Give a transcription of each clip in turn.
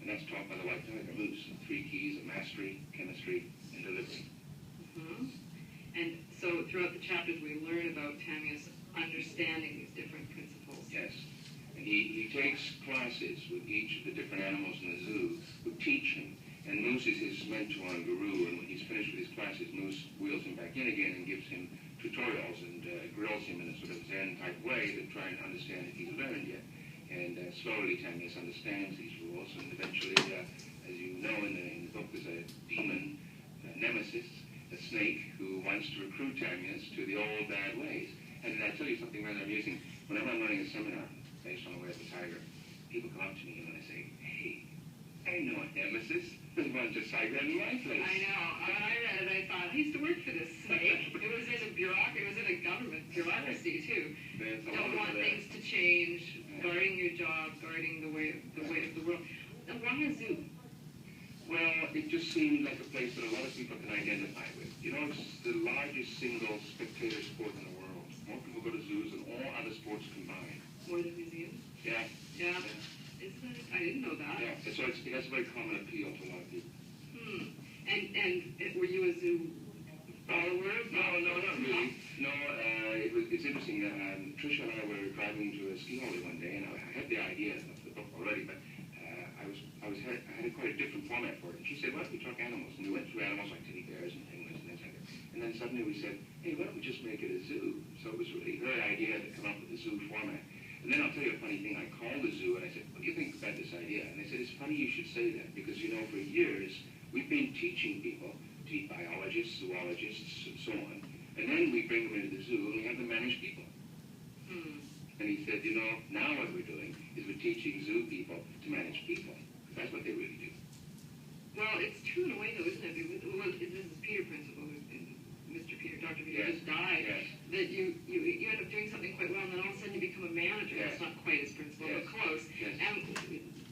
And that's taught by the white tiger moose. 3 keys of mastery, chemistry, and delivery. And so throughout the chapters we learn about Tamias understanding these different principles. Yes. And he takes classes with each of the different animals in the zoo who teach him. And Moose is his mentor and guru, and when he's finished with his classes, Moose wheels him back in again and gives him tutorials and grills him in a sort of Zen-type way to try and understand if he's learned yet. And slowly Tamias understands these rules, and eventually, as you know in the book, there's a demon, Nemesis, a snake, who wants to recruit Tamias to the old bad ways. And I'll tell you something rather amusing. Whenever I'm running a seminar based on the way of the tiger, people come up to me and they say, "Hey, I know a Nemesis. There's one just like that in my place." I know. When I read it, I thought, I used to work for this snake. It was in a bureaucracy, it was in a government bureaucracy, too. Don't want things to change, guarding your job, guarding the way of the world. And why a zoo? Well, it just seemed like a place that a lot of people can identify with. You know, it's the largest single spectator sport in the world. More people go to zoos than all other sports combined. More than museums? Yeah. Yeah. Isn't it? I didn't know that. Yeah, so it has a very common appeal to a lot of people. And were you a zoo follower? No, not really. No, it's interesting. Tricia and I were driving to a ski holiday one day, and I had the idea of the book already, but I had quite a different format for it. And she said, "Why don't we talk animals?" And we went through animals like teddy bears and penguins and things like that. And then suddenly we said, "Hey, why don't we just make it a zoo?" So it was really her idea to come up with the zoo format. And then I'll tell you a funny thing. I called the zoo and I said, "What do you think about this idea?" And they said, "It's funny you should say that, because, you know, for years we've been teaching people, biologists, zoologists, and so on, and then we bring them into the zoo and we have them manage people." And he said, "You know, now what we're doing is we're teaching zoo people to manage people. That's what they really do." Well, it's true in a way, though, isn't it? Well, this is Peter Principle, Mr. Peter, Dr. Peter just died. Yes. That you end up doing something quite well, and then all of a sudden you become a manager. Yes. It's not quite as principal, Yes. but close. Yes. And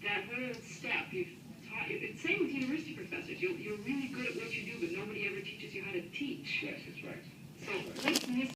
that whole step, you've taught. It's same with university professors. You're really good at what you do, but nobody ever teaches you how to teach. Yes, that's right. So let's miss